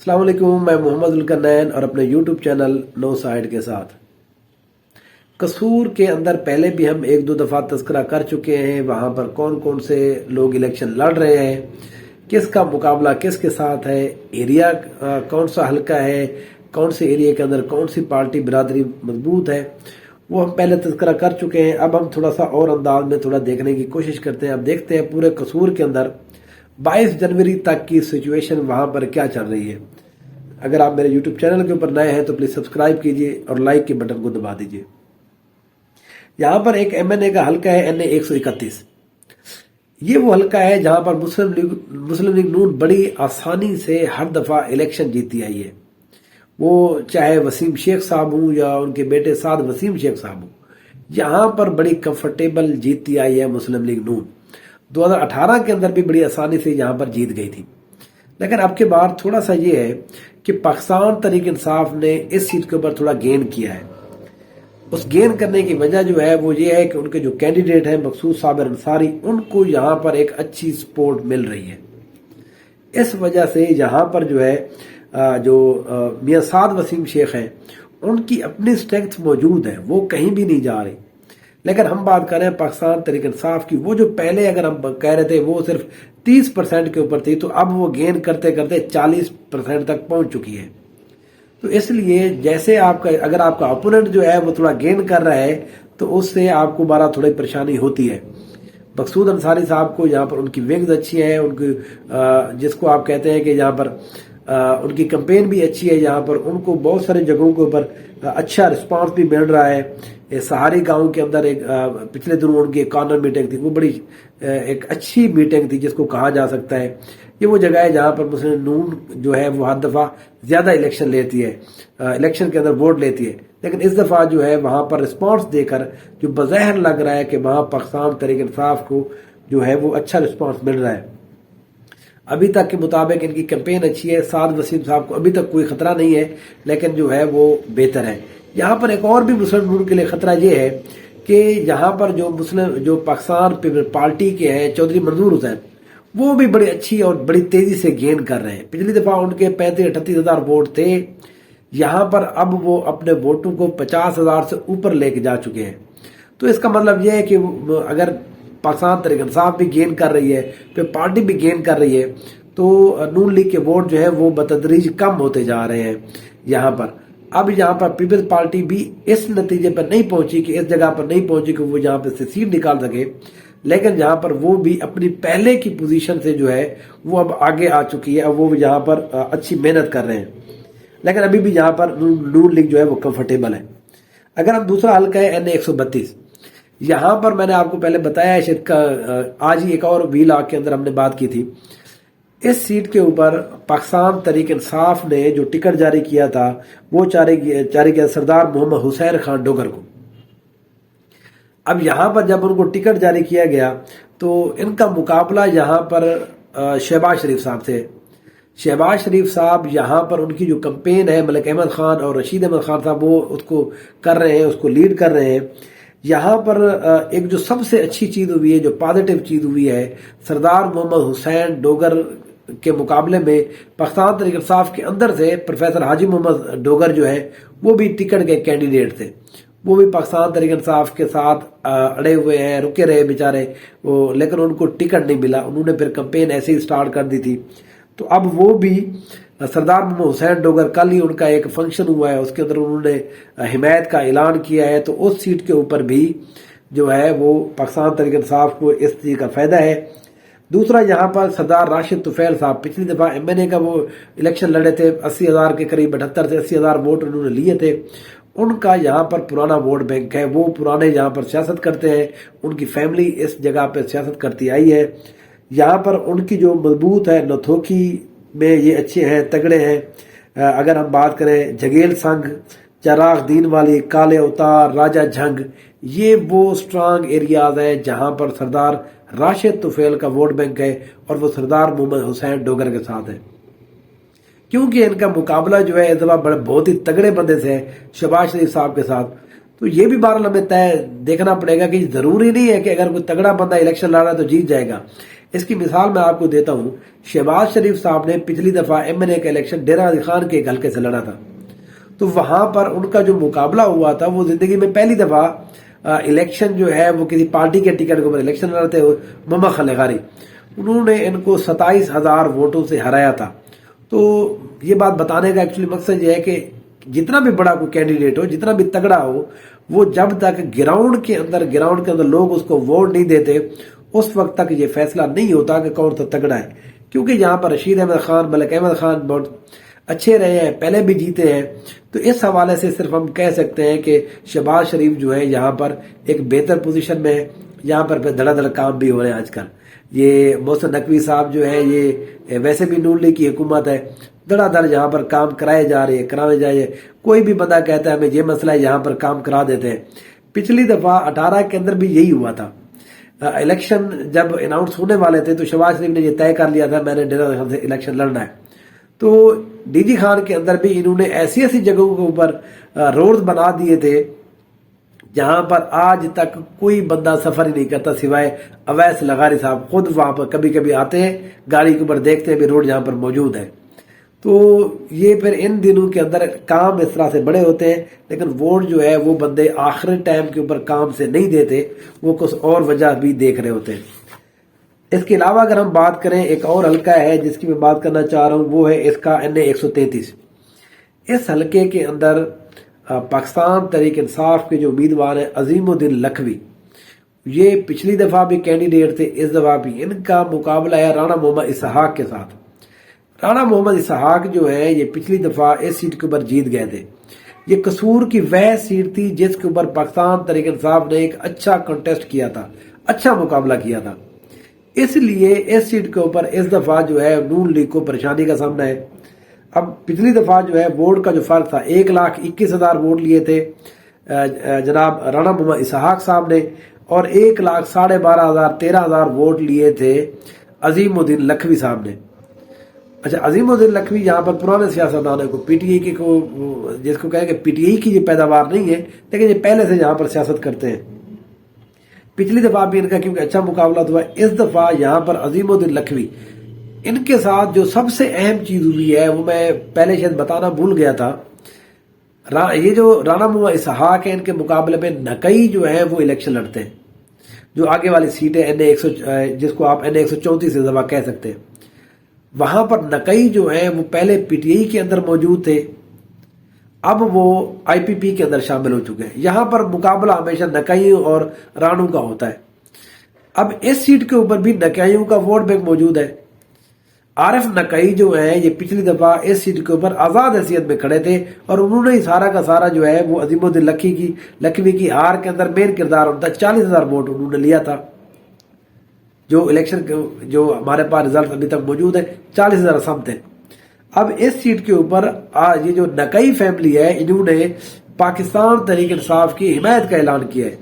अस्सलाम वालेकुम, मैं मोहम्मद जुल्करनैन और अपने यूट्यूब चैनल नो साइड के साथ। कसूर के अंदर पहले भी हम एक दो दफ़ा तज़किरा कर चुके हैं। वहाँ पर कौन कौन से लोग इलेक्शन लड़ रहे हैं, किसका मुकाबला किसके साथ है, एरिया कौन सा हल्का है, कौन से एरिया के अंदर कौन सी पार्टी बिरादरी मजबूत है, वो हम पहले तज़किरा कर चुके हैं। अब हम थोड़ा सा और अंदाज में थोड़ा देखने की कोशिश करते हैं। अब देखते हैं पूरे कसूर के अंदर 22 जनवरी तक की सिचुएशन वहाँ पर क्या चल रही है। अगर आप मेरे यूट्यूब चैनल के ऊपर नए हैं तो प्लीज़ सब्सक्राइब कीजिए और लाइक के बटन को दबा दीजिए। यहाँ पर एक MNA का हल्का है NA 131। ये वो हल्का है जहाँ पर मुस्लिम लीग नून बड़ी आसानी से हर दफ़ा इलेक्शन जीती आई है। वो चाहे वसीम शेख साहब हूँ या उनके बेटे साद वसीम शेख साहब हूँ, यहाँ पर बड़ी कंफर्टेबल जीतती आई है मुस्लिम लीग नून। 2018 के अंदर भी बड़ी आसानी से यहाँ पर जीत गई थी। लेकिन अब के बाद थोड़ा सा ये है कि पाकिस्तान तहरीक इंसाफ ने इस सीट के ऊपर थोड़ा गेन किया है। उस गेन करने की वजह जो है वो ये है कि उनके जो कैंडिडेट हैं मकसूद साबिर अंसारी, उनको यहाँ पर एक अच्छी सपोर्ट मिल रही है। इस वजह से यहाँ पर जो है जो मियां साद वसीम शेख हैं, उनकी अपनी स्ट्रेंथ मौजूद है, वो कहीं भी नहीं जा रही। लेकिन हम बात कर रहे हैं पाकिस्तान तहरीक इंसाफ की, वो जो पहले अगर हम कह रहे थे वो सिर्फ 30% के ऊपर थी, तो अब वो गेन करते करते 40% तक पहुंच चुकी है। तो इसलिए जैसे आपका अगर आपका ओपोनेंट जो है वो थोड़ा गेन कर रहा है तो उससे आपको बारा थोड़ी परेशानी होती है। मकसूद अंसारी साहब को यहाँ पर उनकी विंग्स अच्छी है, उनकी जिसको आप कहते हैं कि यहाँ पर उनकी कैंपेन भी अच्छी है। यहाँ पर उनको बहुत सारे जगहों के ऊपर अच्छा रिस्पांस भी मिल रहा है। सहारी गांव के अंदर एक पिछले दिनों उनकी एक कॉर्नर मीटिंग थी, वो बड़ी एक अच्छी मीटिंग थी जिसको कहा जा सकता है। ये वो जगह है जहाँ पर मुस्लिम नून जो है वो हर दफ़ा ज़्यादा इलेक्शन लेती है, इलेक्शन के अंदर वोट लेती है। लेकिन इस दफ़ा जो है वहाँ पर रिस्पांस देकर जो बज़ाहिर लग रहा है कि वहाँ पाकिस्तान तहरीक इंसाफ को जो है वो अच्छा रिस्पांस मिल रहा है। अभी तक के मुताबिक इनकी कैंपेन अच्छी है। साद वसीम साहब को अभी तक कोई खतरा नहीं है, लेकिन जो है वो बेहतर है। यहाँ पर एक और भी मुस्लिम नून के लिए खतरा ये है कि यहाँ पर जो पाकिस्तान पीपल्स पार्टी के हैं चौधरी मंजूर हुसैन, वो भी बड़ी अच्छी और बड़ी तेजी से गेन कर रहे हैं। पिछली दफा उनके 35-38 हजार वोट थे, यहाँ पर अब वो अपने वोटों को 50,000 से ऊपर लेके जा चुके हैं। तो इसका मतलब यह है कि अगर पाकिस्तान तहरीक इंसाफ भी गेन कर रही है, फिर पार्टी भी गेन कर रही है, तो नून लीग के वोट जो है वो बतदरीज कम होते जा रहे हैं। यहाँ पर अब यहाँ पर पीपल्स पार्टी भी इस नतीजे पर नहीं पहुंची कि इस जगह पर नहीं पहुंची कि वो यहाँ पर से सीट निकाल सके, लेकिन जहाँ पर वो भी अपनी पहले की पोजीशन से जो है वो अब आगे आ चुकी है। अब वो यहाँ पर अच्छी मेहनत कर रहे हैं, लेकिन अभी भी यहाँ पर नून लीग जो है वो कंफर्टेबल है। अगर हम दूसरा हल्का है NA 132, यहाँ पर मैंने आपको पहले बताया है, आज ही एक और व्हील के अंदर हमने बात की थी। इस सीट के ऊपर पाकिस्तान तहरीक इंसाफ ने जो टिकट जारी किया था वो जारी किया सरदार मोहम्मद हुसैन खान डोगर को। अब यहाँ पर जब उनको टिकट जारी किया गया तो इनका मुकाबला यहाँ पर शहबाज शरीफ साहब से। शहबाज शरीफ साहब यहाँ पर उनकी जो कैंपेन है मलिक अहमद खान और रशीद अहमद खान साहब वो उसको कर रहे हैं, उसको लीड कर रहे हैं। यहाँ पर एक जो सबसे अच्छी चीज हुई है, जो पॉजिटिव चीज हुई है, सरदार मोहम्मद हुसैन डोगर के मुकाबले में पाकिस्तान तहरीक इंसाफ के अंदर से प्रोफेसर हाजी मोहम्मद डोगर जो है वो भी टिकट के कैंडिडेट थे। वो भी पाकिस्तान तहरीक इंसाफ के साथ अड़े हुए हैं, रुके रहे बेचारे वो, लेकिन उनको टिकट नहीं मिला। उन्होंने फिर कैंपेन ऐसे ही स्टार्ट कर दी थी। तो अब वो भी सरदार मोहम्मद हुसैन डोगर, कल ही उनका एक फंक्शन हुआ है, उसके अंदर उन्होंने हिमायत का ऐलान किया है। तो उस सीट के ऊपर भी जो है वो पाकिस्तान तहरीक इंसाफ को इस चीज का फायदा है। दूसरा यहाँ पर सरदार राशिद तुफैल साहब, पिछली दफा MNA का वो इलेक्शन लड़े थे, 80,000 के करीब 78 से 80,000 वोट उन्होंने लिए थे। उनका यहाँ पर पुराना वोट बैंक है, वो पुराने यहाँ पर सियासत करते हैं, उनकी फैमिली इस जगह पर सियासत करती आई है। यहाँ पर उनकी जो मजबूत है नथोकी में ये अच्छे हैं, तगड़े हैं। अगर हम बात करें जगेल संघ, चराग दीन वाली, काले अवतार, राजा झंग, ये वो स्ट्रांग एरियाज है जहां पर सरदार राशिद तुफैल का वोट बैंक है और वो सरदार मोहम्मद हुसैन डोगर के साथ है। क्योंकि इनका मुकाबला जो है इस दफा बहुत ही तगड़े बंदे से है, शहबाज शरीफ साहब के साथ। तो ये भी बार हमें तय देखना पड़ेगा कि जरूरी नहीं है कि अगर कोई तगड़ा बंदा इलेक्शन लड़ रहा है तो जीत जाएगा। اس کی مثال میں آپ کو دیتا ہوں، شہباز شریف صاحب نے پچھلی دفعہ MNA کا الیکشن ڈیرہ غازی خان کے ایک حلقے سے لڑا تھا، تو وہاں پر ان کا جو مقابلہ ہوا تھا وہ زندگی میں پہلی دفعہ الیکشن جو ہے وہ کسی پارٹی کے ٹکٹ کے اوپر الیکشن لڑتے ہوئے محمد خلیغاری، انہوں نے ان کو 27,000 ووٹوں سے ہرایا تھا۔ تو یہ بات بتانے کا ایکچولی مقصد یہ ہے کہ جتنا بھی بڑا کوئی کینڈیڈیٹ ہو، جتنا بھی تگڑا ہو، وہ جب تک گراؤنڈ کے اندر لوگ اس کو ووٹ نہیں دیتے، اس وقت تک یہ فیصلہ نہیں ہوتا کہ کون سا تگڑا ہے۔ کیونکہ یہاں پر رشید احمد خان، ملک احمد خان بہت اچھے رہے ہیں، پہلے بھی جیتے ہیں، تو اس حوالے سے صرف ہم کہہ سکتے ہیں کہ شہباز شریف جو ہے یہاں پر ایک بہتر پوزیشن میں ہے۔ یہاں پر دھڑا دھڑ کام بھی ہو رہے ہیں آج کل۔ یہ محسن نقوی صاحب جو ہے، یہ ویسے بھی نون لیگ کی حکومت ہے، دھڑا دھڑ یہاں پر کام کرائے جا رہے ہیں۔ کوئی بھی بندہ کہتا ہے ہمیں یہ مسئلہ ہے، یہاں پر کام کرا دیتے ہیں۔ پچھلی دفعہ 18 کے اندر بھی یہی ہوا تھا۔ الیکشن جب اناؤنس ہونے والے تھے تو شہباز شریف نے یہ طے کر لیا تھا میں نے ڈیرہ خان سے الیکشن لڑنا ہے۔ تو ڈی جی خان کے اندر بھی انہوں نے ایسی جگہوں کے اوپر روڈز بنا دیے تھے جہاں پر آج تک کوئی بندہ سفر ہی نہیں کرتا سوائے اویس لغاری صاحب، خود وہاں پر کبھی کبھی آتے ہیں، گاڑی کے اوپر دیکھتے ہیں بھی روڈ یہاں پر موجود ہے۔ تو یہ پھر ان دنوں کے اندر کام اس طرح سے بڑے ہوتے ہیں، لیکن ووٹ جو ہے وہ بندے آخری ٹائم کے اوپر کام سے نہیں دیتے، وہ کچھ اور وجہ بھی دیکھ رہے ہوتے ہیں۔ اس کے علاوہ اگر ہم بات کریں، ایک اور حلقہ ہے جس کی میں بات کرنا چاہ رہا ہوں، وہ ہے اس کا NA 133۔ اس حلقے کے اندر پاکستان تحریک انصاف کے جو امیدوار ہیں عظیم الدین لکھوی، یہ پچھلی دفعہ بھی کینڈیڈیٹ تھے، اس دفعہ بھی ان کا مقابلہ ہے رانا محمد اسحاق کے ساتھ۔ رانا محمد اسحاق جو ہے یہ پچھلی دفعہ اس سیٹ کے اوپر جیت گئے تھے۔ یہ قصور کی وہ سیٹ تھی جس کے اوپر پاکستان تحریک انصاف نے ایک اچھا کنٹیسٹ کیا تھا، اچھا مقابلہ کیا تھا، اس لیے اس سیٹ کے اوپر اس دفعہ جو ہے نون لیگ کو پریشانی کا سامنا ہے۔ اب پچھلی دفعہ جو ہے ووٹ کا جو فرق تھا، 1,21,000 ووٹ لیے تھے جناب رانا محمد اسحاق صاحب نے، اور 1,12,500 13,000 ووٹ لیے تھے عظیم الدین لکھوی صاحب نے۔ اچھا، عظیم الدین لکھوی یہاں پر پرانے سیاستدان ہے، پی ٹی آئی کو جس کو کہیں کہ پی ٹی آئی کی یہ پیداوار نہیں ہے، لیکن یہ پہلے سے یہاں پر سیاست کرتے ہیں۔ پچھلی دفعہ بھی ان کا کیونکہ اچھا مقابلہ ہوا، اس دفعہ یہاں پر عظیم الدین لکھوی، ان کے ساتھ جو سب سے اہم چیز ہوئی ہے وہ میں پہلے شاید بتانا بھول گیا تھا، یہ جو رانا محمد اسحاق ہے ان کے مقابلے میں نقئی جو ہے وہ الیکشن لڑتے ہیں، جو آگے والی سیٹ ہے جس کو آپ NA 134 سے دفعہ کہہ سکتے ہیں۔ وہاں پر نقئی جو ہیں وہ پہلے پی ٹی آئی کے اندر موجود تھے، اب وہ IPP کے اندر شامل ہو چکے ہیں۔ یہاں پر مقابلہ ہمیشہ نقیوں اور رانوں کا ہوتا ہے۔ اب اس سیٹ کے اوپر بھی نقیوں کا ووٹ بینک موجود ہے۔ عارف نقئی جو ہیں یہ پچھلی دفعہ اس سیٹ کے اوپر آزاد حیثیت میں کھڑے تھے، اور انہوں نے سارا کا سارا جو ہے وہ عظیم الدین لکھوی کی ہار کے اندر مین کردار ہوتا ہے۔ 40,000 ووٹ انہوں نے لیا تھا، جو الیکشن جو ہمارے پاس رزلٹ ابھی تک موجود ہے 40,000 سمت ہے۔ اب اس سیٹ کے اوپر یہ جو نقئی فیملی ہے انہوں نے پاکستان تحریک انصاف کی حمایت کا اعلان کیا ہے۔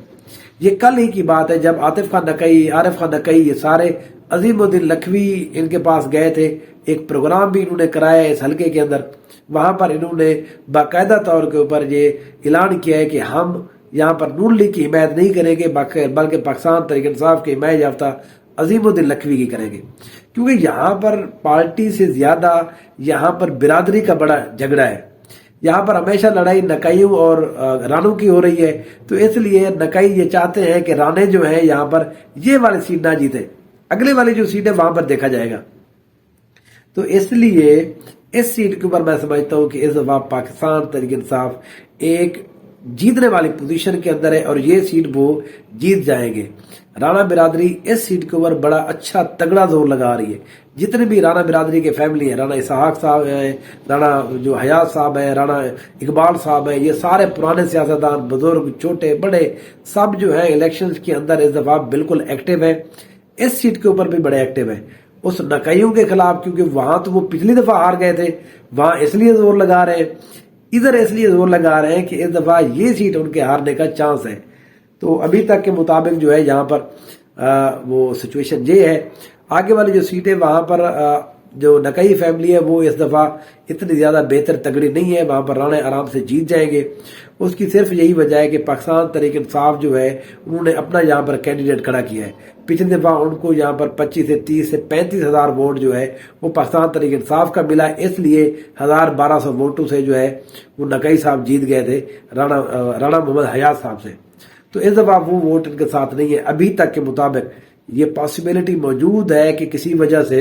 یہ کل ہی کی بات ہے جب عاطف خان نقئی، عارف خان نقئی، یہ سارے عظیم الدین لکھوی ان کے پاس گئے تھے، ایک پروگرام بھی انہوں نے کرایا اس حلقے کے اندر۔ وہاں پر انہوں نے باقاعدہ طور کے اوپر یہ اعلان کیا ہے کہ ہم یہاں پر نون لیگ کی حمایت نہیں کریں گے بلکہ پاکستان تحریک انصاف کی حمایت یافتہ عظیم الدین لکھوی کی کریں گے، کیونکہ یہاں پر پارٹی سے زیادہ یہاں پر برادری کا بڑا جھگڑا ہے۔ یہاں پر ہمیشہ لڑائی نقیوں اور رانوں کی ہو رہی ہے، تو اس لیے نقئی یہ چاہتے ہیں کہ رانے جو ہیں یہاں پر یہ والی سیٹ نہ جیتے، اگلے والی جو سیٹ ہے وہاں پر دیکھا جائے گا۔ تو اس لیے اس سیٹ کے اوپر میں سمجھتا ہوں کہ اس دفعہ پاکستان تحریک انصاف ایک جیتنے والی پوزیشن کے اندر ہے، اور یہ سیٹ وہ جیت جائیں گے۔ رانا برادری اس سیٹ کے اوپر بڑا اچھا تگڑا زور لگا رہی ہے۔ جتنے بھی رانا برادری کے فیملی ہیں، رانا اسحاق صاحب ہیں، رانا جو حیات صاحب ہیں، رانا اقبال صاحب ہیں، یہ سارے پرانے سیاستدان، بزرگ، چھوٹے بڑے، سب جو ہیں الیکشنز کے اندر اس دفعہ بالکل ایکٹیو ہیں۔ اس سیٹ کے اوپر بھی بڑے ایکٹیو ہیں اس نقیوں کے خلاف، کیونکہ وہاں تو وہ پچھلی دفعہ ہار گئے تھے، وہاں اس لیے زور لگا رہے ہیں، ادھر اس لیے زور لگا رہے ہیں کہ اس دفعہ یہ سیٹ ان کے ہارنے کا چانس ہے۔ تو ابھی تک کے مطابق جو ہے یہاں پر وہ سچویشن یہ ہے۔ آگے والی جو سیٹ ہے وہاں پر जो नकई फैमिली है वो इस दफा इतनी ज्यादा बेहतर तगड़ी नहीं है, वहां पर राणे आराम से जीत जाएंगे। उसकी सिर्फ यही वजह है कि पाकिस्तान तहरीक इंसाफ जो है उन्होंने अपना यहाँ पर कैंडिडेट खड़ा किया है। पिछली दफा उनको यहाँ पर 25 से 30 से 35 हजार वोट जो है वो पाकिस्तान तहरीक इंसाफ का मिला, इसलिए 1200 वोटों से जो है वो नकई साहब जीत गए थे राणा मोहम्मद हयात साहब से। तो इस दफा वो वोट इनके साथ नहीं है। अभी तक के मुताबिक ये पॉसिबिलिटी मौजूद है कि किसी वजह से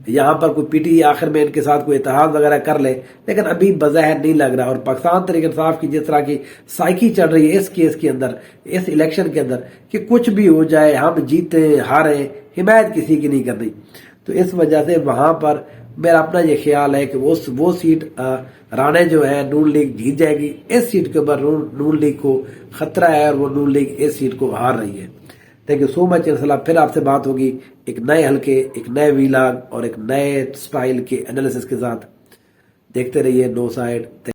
यहाँ पर कोई पीटी आखिर में इनके साथ कोई इत्तेहाद वगैरह कर ले, लेकिन अभी बज़ाहिर नहीं लग रहा। और पाकिस्तान तहरीक इंसाफ की जिस तरह की साइकी चल रही है इस केस के अंदर, इस इलेक्शन के अंदर, कि कुछ भी हो जाए, हम जीते हारे, हिमायत किसी की नहीं करनी। तो इस वजह से वहां पर मेरा अपना ये ख्याल है कि वो सीट राणे जो है नून लीग जीत जाएगी। इस सीट के ऊपर नून लीग को खतरा है और वो नून लीग इस सीट को हार रही है। Thank you so much. इंशाल्लाह फिर आपसे बात होगी एक नए हल्के, एक नए वीलाग और एक नए स्टाइल के एनालिसिस के साथ। देखते रहिए नो साइड।